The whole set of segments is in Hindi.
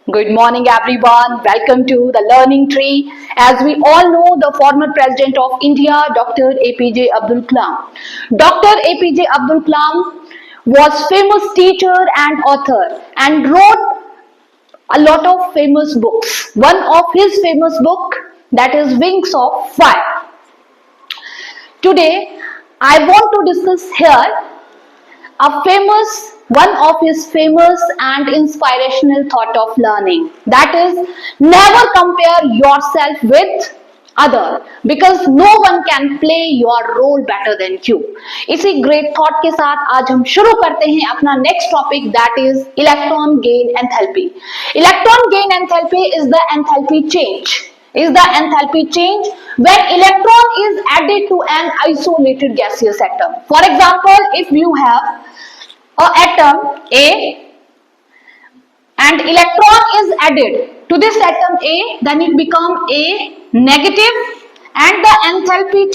Good morning, everyone. Welcome to the Learning Tree. As we all know, the former President of India, Dr. APJ Abdul Kalam. Dr. APJ Abdul Kalam was famous teacher and author and wrote a lot of famous books. One of his famous book, that is Wings of Fire. Today, I want to discuss here one of his famous and inspirational thought of learning, that is never compare yourself with other because no one can play your role better than you. इसी great thought के साथ आज हम शुरू करते हैं अपना next topic, that is electron gain enthalpy. Electron gain enthalpy is the enthalpy change when electron is added to an isolated gaseous atom. For example, if you have an atom A and electron is added to this atom A, then it becomes A negative and the enthalpy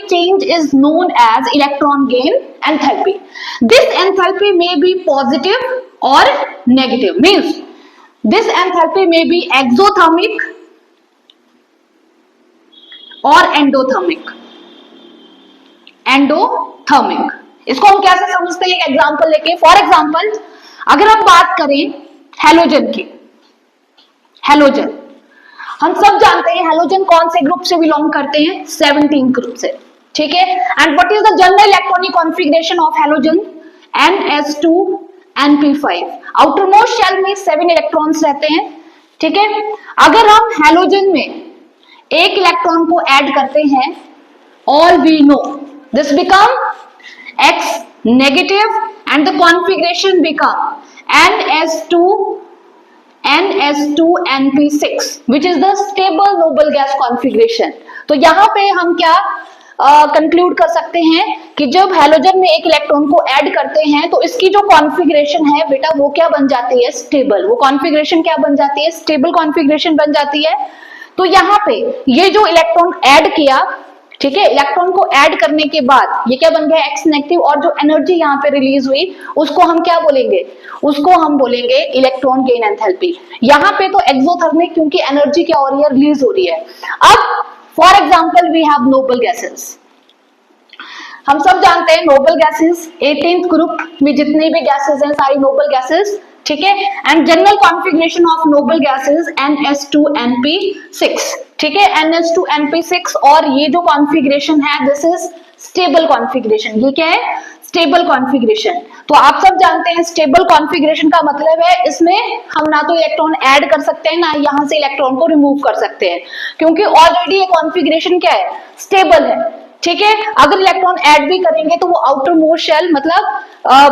change is known as electron gain enthalpy. This enthalpy may be positive or negative, means this enthalpy may be exothermic or endothermic. इसको हम कैसे समझते हैं, एक एग्जांपल लेके. फॉर एग्जांपल अगर हम बात करें हैलोजन की, हैलोजन हम सब जानते हैं हैलोजन कौन से ग्रुप से बिलोंग करते हैं, 17 ग्रुप से. ठीक है. And what is the general electronic configuration of halogen? Ns2Np5. Outermost shell में 7 इलेक्ट्रॉन्स रहते हैं. ठीक है. अगर हम हैलोजन में एक इलेक्ट्रॉन को ऐड करते हैं, all we know this become X negative and the configuration become Ns2Np6 which is the stable noble gas configuration. तो यहाँ पे हम क्या कंक्लूड कर सकते हैं कि जब हैलोजन में एक इलेक्ट्रॉन को ऐड करते हैं तो इसकी जो कॉन्फ़िगरेशन है बेटा वो क्या बन जाती है, स्टेबल. वो कॉन्फ़िगरेशन क्या बन जाती है, स्टेबल कॉन्फ़िगरेशन बन जाती है. तो यहाँ पे ये जो इलेक्ट्रॉन ऐड किया, ठीक है, इलेक्ट्रॉन को ऐड करने के बाद ये क्या बन गया, एक्स नेगेटिव, और जो एनर्जी यहाँ पे रिलीज हुई उसको हम क्या बोलेंगे, उसको हम बोलेंगे इलेक्ट्रॉन गेन एंथैल्पी. यहाँ पे तो एक्सोथर्मिक क्योंकि एनर्जी क्या हो रही है, रिलीज हो रही है. अब for example we have noble gases. हम सब जानते हैं नोबल गैसेस 18th ग्रुप में जितने भी गैसेस हैं सारी नोबल गैसेस. ठीक है. And general configuration of noble gases Ns2Np6. ठीक है, Ns2Np6. और ये जो कॉन्फ़िगरेशन है दिस इज स्टेबल कॉन्फ़िगरेशन. ये क्या है, स्टेबल कॉन्फ़िगरेशन. तो आप सब जानते हैं स्टेबल कॉन्फ़िगरेशन का मतलब है इसमें हम ना तो इलेक्ट्रॉन ऐड कर सकते हैं ना यहाँ से इलेक्ट्रॉन को रिमूव कर सकते हैं, क्योंकि ऑलरेडी ये कॉन्फ़िगरेशन क्या है, स्टेबल है. ठीक है. अगर इलेक्ट्रॉन ऐड भी करेंगे तो वो आउटर मोस्ट शेल मतलब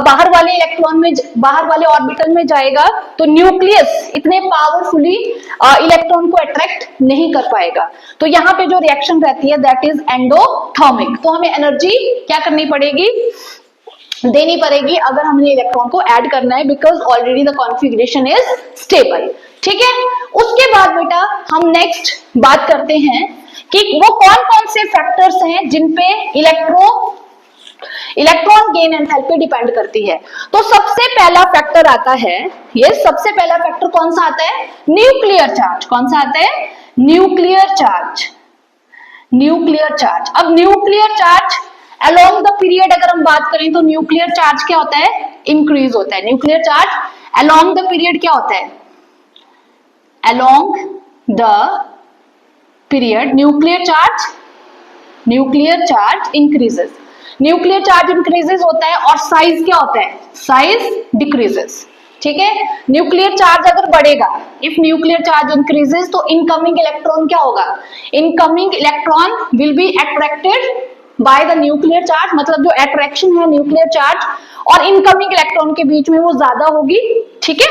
बाहर वाले इलेक्ट्रॉन में, बाहर वाले ऑर्बिटल में जाएगा तो न्यूक्लियस इतने पावरफुली इलेक्ट्रॉन को अट्रैक्ट नहीं कर पाएगा. तो यहाँ पे जो रिएक्शन रहती है दैट इज एंडोथर्मिक. तो हमें एनर्जी क्या करनी पड़ेगी, देनी पड़ेगी अगर हमने इलेक्ट्रॉन को ऐड करना है, because already the configuration is stable. ठीक है. उसके बाद बेटा हम नेक्स्ट बात करते हैं कि वो कौन कौन से फैक्टर्स हैं जिन पे इलेक्ट्रॉन गेन एंथैल्पी डिपेंड करती है. तो सबसे पहला फैक्टर आता है, ये सबसे पहला फैक्टर कौन सा आता है, न्यूक्लियर चार्ज. कौन सा आता है, न्यूक्लियर चार्ज. Nuclear charge. अब nuclear charge along the period अगर हम बात करें तो न्यूक्लियर चार्ज क्या होता है, इंक्रीज होता है. Nuclear charge along the period क्या होता है, along the period nuclear charge increases. Nuclear charge increases होता है और साइज क्या होता है, साइज डिक्रीजेस. ठीक है. न्यूक्लियर चार्ज अगर बढ़ेगा, इफ न्यूक्लियर चार्ज इंक्रीजेस तो इनकमिंग इलेक्ट्रॉन क्या होगा, incoming electron will be attracted by the nuclear charge. मतलब जो अट्रैक्शन है न्यूक्लियर चार्ज और इनकमिंग इलेक्ट्रॉन के बीच में वो ज्यादा होगी. ठीक है.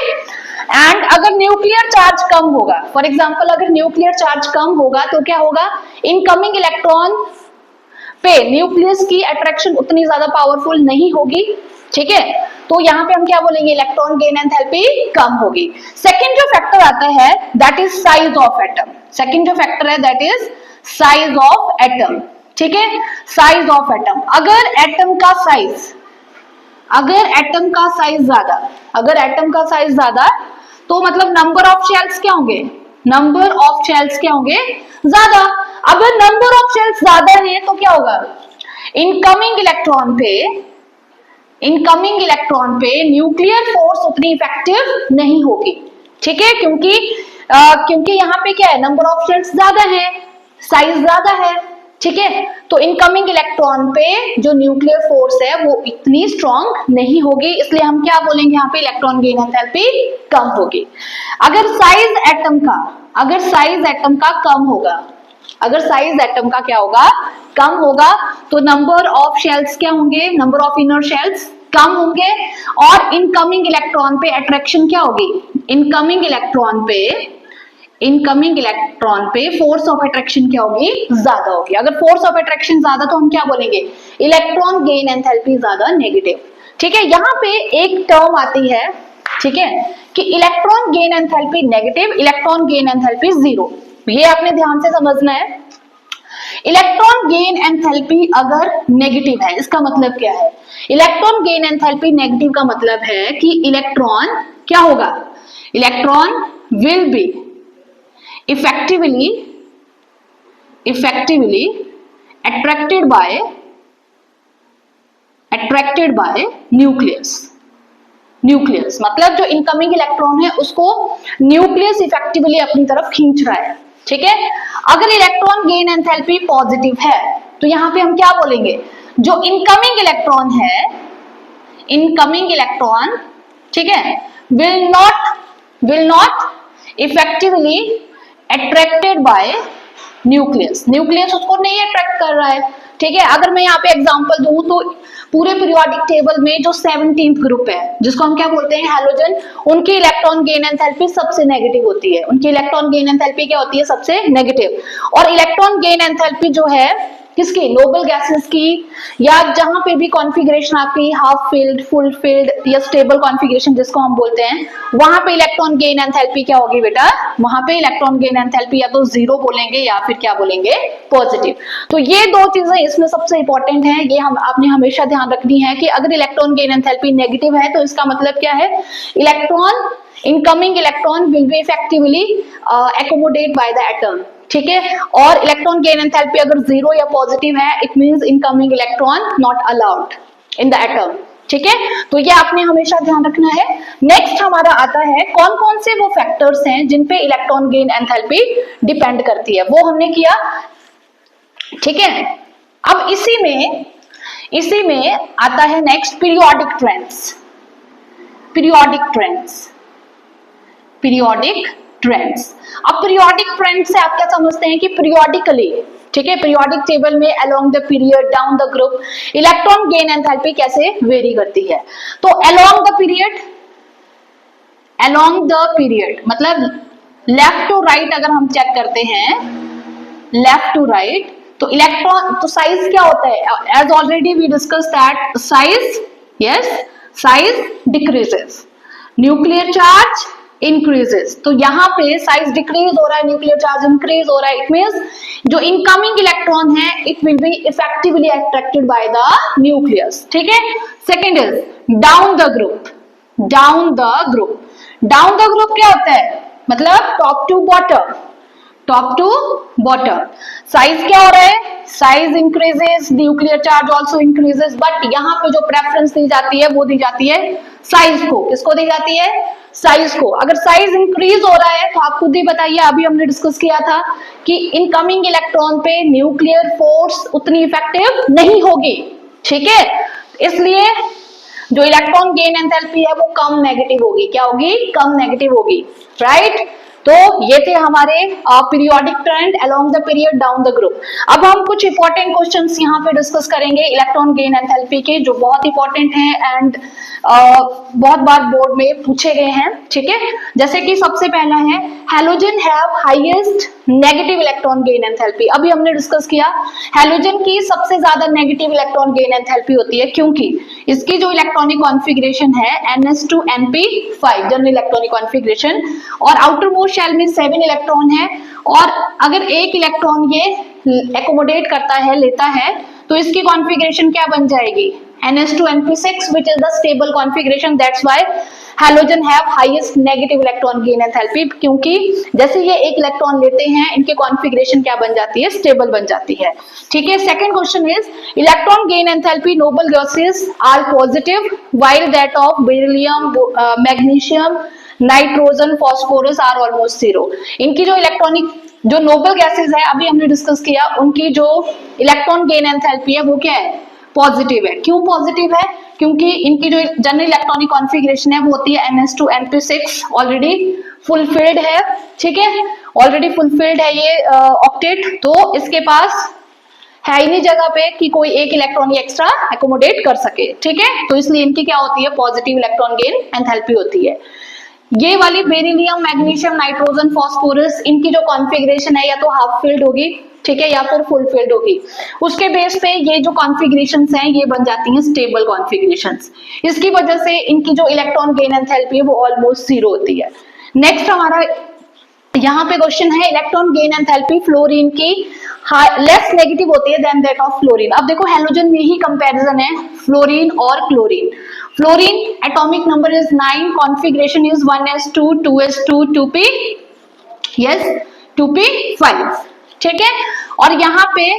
एंड अगर न्यूक्लियर चार्ज कम होगा, फॉर एग्जांपल अगर न्यूक्लियर चार्ज कम होगा तो क्या होगा, इनकमिंग इलेक्ट्रॉन पे न्यूक्लियस की अट्रैक्शन उतनी ज्यादा पावरफुल नहीं होगी. ठीक है. तो यहाँ पे हम क्या बोलेंगे, इलेक्ट्रॉन गेन एंथैल्पी कम होगी. सेकंड जो फैक्टर आता है that is size of atom. Second जो फैक्टर है that is size of atom. ठीक है. Size of atom. अगर एटम का साइज ज्यादा तो मतलब नंबर ऑफ शेल्स क्या होंगे, नंबर ऑफ शेल्स क्या होंगे, ज्यादा। अगर नंबर ऑफ शेल्स ज्यादा है तो क्या होगा, इनकमिंग इलेक्ट्रॉन पे न्यूक्लियर फोर्स उतनी इफेक्टिव नहीं होगी, ठीक है, क्योंकि यहाँ पे क्या है, नंबर ऑफ शेल्स ज्यादा है, साइज ज्यादा है, ठीक है। तो इनकमिंग इलेक्ट्रॉन पे जो न्यूक्लियर फोर्स है वो इतनी स्ट्रॉन्ग नहीं होगी, इसलिए हम क्या बोलेंगे यहाँ पे, इलेक्ट्रॉन गेन एंथैल्पी कम होगी। अगर साइज एटम का कम होगा, अगर साइज एटम का क्या होगा, कम होगा, तो नंबर ऑफ शेल्स क्या होंगे, नंबर ऑफ इनर शेल्स कम होंगे, और इनकमिंग इलेक्ट्रॉन पे अट्रैक्शन क्या होगी, इनकमिंग इलेक्ट्रॉन पे फोर्स ऑफ अट्रैक्शन क्या होगी, ज्यादा होगी। अगर फोर्स ऑफ अट्रैक्शन ज्यादा तो हम क्या बोलेंगे, इलेक्ट्रॉन गेन एंथैल्पी ज्यादा, नेगेटिव, ठीक है। यहाँ पे एक टर्म आती है, ठीक है, कि electron gain enthalpy negative, electron gain enthalpy zero, ये आपने ध्यान से समझना है। इलेक्ट्रॉन गेन एंथैल्पी अगर नेगेटिव है, इसका मतलब क्या है, इलेक्ट्रॉन गेन एंथैल्पी नेगेटिव का मतलब है कि इलेक्ट्रॉन क्या होगा, electron will be effectively attracted by nucleus, मतलब जो इनकमिंग इलेक्ट्रॉन है उसको न्यूक्लियस इफेक्टिवली अपनी तरफ खींच रहा है, ठीक है। अगर इलेक्ट्रॉन गेन एंथैल्पी पॉजिटिव है तो यहाँ पे हम क्या बोलेंगे, जो इनकमिंग इलेक्ट्रॉन, ठीक है, will not effectively attracted by nucleus उसको नहीं अट्रैक्ट कर रहा है, ठीक है। अगर मैं यहाँ पे एग्जांपल दूं तो पूरे पीरियोडिक टेबल में जो 17th ग्रुप है, जिसको हम क्या बोलते हैं, हैलोजन, उनकी इलेक्ट्रॉन गेन एंथैल्पी सबसे नेगेटिव होती है, उनकी इलेक्ट्रॉन गेन एंथैल्पी क्या होती है, सबसे नेगेटिव। और इलेक्ट्रॉन गेन एंथैल्पी जो है किसकी, नोबल गैसेस की, या जहां पे भी कॉन्फ़िगरेशन आपकी हाफ फिल्ड, फुल फिल्ड या स्टेबल कॉन्फ़िगरेशन जिसको हम बोलते हैं, वहां पे इलेक्ट्रॉन गेन एंथैल्पी क्या होगी बेटा, वहां पे इलेक्ट्रॉन गेन एंथैल्पी या तो जीरो बोलेंगे या फिर क्या बोलेंगे, पॉजिटिव। तो ये दो चीजें इसमें सबसे इंपॉर्टेंट है, ये आपने हमेशा ध्यान रखनी है कि अगर इलेक्ट्रॉन गेन एंथैल्पी नेगेटिव है तो इसका मतलब क्या है, incoming electron will be effectively accommodate by the atom, ठीक है। और इलेक्ट्रॉन गेन एंथैल्पी अगर जीरो या पॉजिटिव है, it means incoming electron not allowed in the atom, ठीक है। तो ये आपने हमेशा ध्यान रखना है। नेक्स्ट हमारा आता है कौन कौन से वो फैक्टर्स हैं जिन पे इलेक्ट्रॉन गेन एंथैल्पी डिपेंड करती है, वो हमने किया, ठीक है। अब इसी में आता है नेक्स्ट पीरियोडिक ट्रेंड्स। अब पीरियोडिक ट्रेंड से आप क्या समझते हैं कि पीरियोडिकली, ठीक है, पीरियोडिक टेबल में along the period, down the group, electron gain enthalpy कैसे वेरी करती है। तो अलोंग द पीरियड मतलब लेफ्ट टू राइट अगर हम चेक करते हैं, लेफ्ट टू राइट, तो इलेक्ट्रॉन, तो साइज क्या होता है, as already we discuss that size decreases, nuclear charge increases. तो यहाँ पे साइज डिक्रीज हो रहा है, न्यूक्लियर चार्ज इंक्रीज हो रहा है, इट मींस जो इनकमिंग इलेक्ट्रॉन है it will be effectively attracted by the nucleus, ठीक है। Second is down the group क्या होता है, मतलब टॉप टू बॉटम, साइज क्या हो रहा है, size increases, nuclear charge also increases, but यहाँ पे जो प्रेफरेंस दी जाती है वो दी जाती है साइज को, किसको दी जाती है, साइज को। अगर साइज इंक्रीज हो रहा है तो आप खुद ही बताइए, अभी हमने डिस्कस किया था कि इनकमिंग इलेक्ट्रॉन पे न्यूक्लियर फोर्स उतनी इफेक्टिव नहीं होगी, ठीक है। इसलिए जो इलेक्ट्रॉन गेन एंथैल्पी है वो कम नेगेटिव होगी, क्या होगी, कम नेगेटिव होगी, राइट। तो ये थे हमारे periodic trend along the period, down the group. अब हम कुछ इंपॉर्टेंट क्वेश्चंस यहाँ पे डिस्कस करेंगे इलेक्ट्रॉन गेन एंथैल्पी के, जो बहुत इंपॉर्टेंट हैं एंड बहुत बार बोर्ड में पूछे गए हैं, ठीक है। जैसे कि सबसे पहला है, halogen have highest negative electron gain enthalpy. अभी हमने डिस्कस किया हैलोजन की सबसे ज्यादा नेगेटिव इलेक्ट्रॉन गेन एंथैल्पी होती है, क्योंकि इसकी जो इलेक्ट्रॉनिक कॉन्फ़िगरेशन है ns2np5 जनरल इलेक्ट्रॉनिक कॉन्फ़िगरेशन, और आउटर मोस्ट शेल में 7 इलेक्ट्रॉन है, और अगर एक इलेक्ट्रॉन ये एकोमोडेट करता है, लेता है, तो इसकी कॉन्फ़िगरेशन क्या बन जाएगी, ns2np6 which is the stable configuration, that's why halogen have highest negative electron gain enthalpy, क्योंकि जैसे ये एक इलेक्ट्रॉन लेते हैं इनकी कॉन्फ़िगरेशन क्या बन जाती है, स्टेबल बन जाती है। ठीक है, second question is electron gain enthalpy noble gases are positive while that of beryllium, magnesium, nitrogen, phosphorus are almost zero. इनकी जो इलेक्ट्रॉनिक जो नोबल गैसेस है अभी हमने डिस्कस किया, उनकी जो इलेक्ट्रॉन गेन एंथैल्पी है वो क्या है, पॉजिटिव है। क्यों पॉजिटिव है, क्योंकि इनकी जो जनरल इलेक्ट्रॉनिक कॉन्फ़िगरेशन है वो होती है ns2np6, ऑलरेडी फुलफिल्ड है। ठीक है, ऑलरेडी फुलफिल्ड है ये ऑक्टेट, तो इसके पास है ही नहीं जगह पे कि कोई एक इलेक्ट्रॉन एक्स्ट्रा एकोमोडेट कर सके। ठीक है, तो इसलिए इनकी क्या होती है, पॉजिटिव इलेक्ट्रॉन गेन एंथैल्पी होती है। ये वाली बेरिलियम, मैग्नीशियम, नाइट्रोजन, फास्फोरस, इनकी जो कॉन्फ़िगरेशन है या तो हाफ फिल्ड होगी, ठीक है, या फिर फुल फिल्ड होगी। उसके बेस पे ये जो कॉन्फ़िगरेशंस हैं ये बन जाती हैं स्टेबल कॉन्फ़िगरेशंस। इसकी वजह से इनकी जो इलेक्ट्रॉन गेन एंथैल्पी है वो ऑलमोस्ट जीरो होती है। नेक्स्ट हमारा यहाँ पे क्वेश्चन है इलेक्ट्रॉन गेन एंथैल्पी फ्लोरीन की लेस नेगेटिव होती है देन दैट ऑफ फ्लोरीन। अब देखो हैलोजन में ही कंपैरिजन है फ्लोरीन और chlorine. Fluorine atomic number is 9, configuration is 1s2 2s2 2p, yes 2p5। ठीक है, और यहाँ पे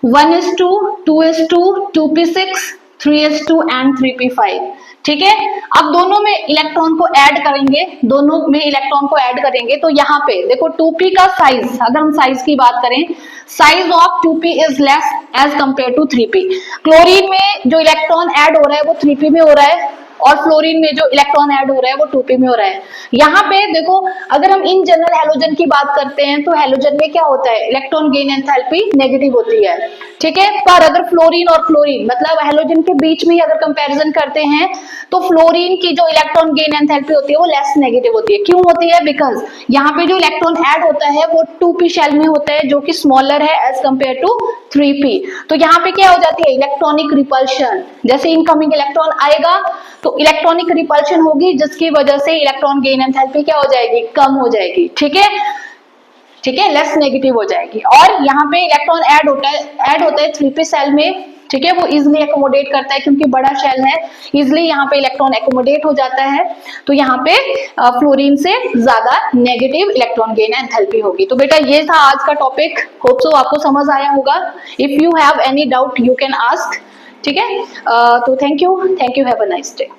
1s2 2s2 2p6 3s2 and 3p5। ठीक है, अब दोनों में इलेक्ट्रॉन को ऐड करेंगे, दोनों में इलेक्ट्रॉन को ऐड करेंगे तो यहाँ पे देखो 2p का साइज, अगर हम साइज की बात करें, size of 2p is less as compare to 3p। Chlorine में जो इलेक्ट्रॉन ऐड हो रहा है वो 3p में हो रहा है, और फ्लोरीन में जो इलेक्ट्रॉन ऐड हो रहा है वो 2p में हो रहा है। यहाँ पे देखो अगर हम इन जनरल हैलोजन की बात करते हैं तो हैलोजन में क्या होता है, इलेक्ट्रॉन गेन एंथैल्पी नेगेटिव होती है। ठीक है, पर अगर फ्लोरीन और क्लोरीन मतलब हैलोजन के बीच में ही अगर कंपैरिजन करते हैं तो फ्लोरीन की जो इलेक्ट्रॉन गेन एंथैल्पी होती है वो लेस नेगेटिव होती है। क्यों होती है, बिकॉज यहाँ पे जो इलेक्ट्रॉन ऐड होता है वो 2p शेल में होता है जो कि स्मॉलर है एज कंपेयर टू 3p। तो यहाँ पे क्या हो जाती है, इलेक्ट्रॉनिक रिपल्शन, जैसे इनकमिंग इलेक्ट्रॉन आएगा तो इलेक्ट्रॉनिक रिपल्शन होगी जिसकी वजह से इलेक्ट्रॉन गेन एंथैल्पी क्या हो जाएगी, कम हो जाएगी। ठीक है, ठीक है, लेस नेगेटिव हो जाएगी। और यहाँ पे इलेक्ट्रॉन ऐड होता है 3p सेल में। ठीक है, वो इजिली एकोमोडेट करता है क्योंकि बड़ा शेल है, इजिली यहाँ पे इलेक्ट्रॉन एकोमोडेट हो जाता है। तो यहाँ पे फ्लोरीन से ज्यादा नेगेटिव इलेक्ट्रॉन गेन एंथैल्पी होगी। तो बेटा ये था आज का टॉपिक, होप सो आपको समझ आया होगा। If you have any doubt you can ask. ठीक है, तो thank you, have a nice day.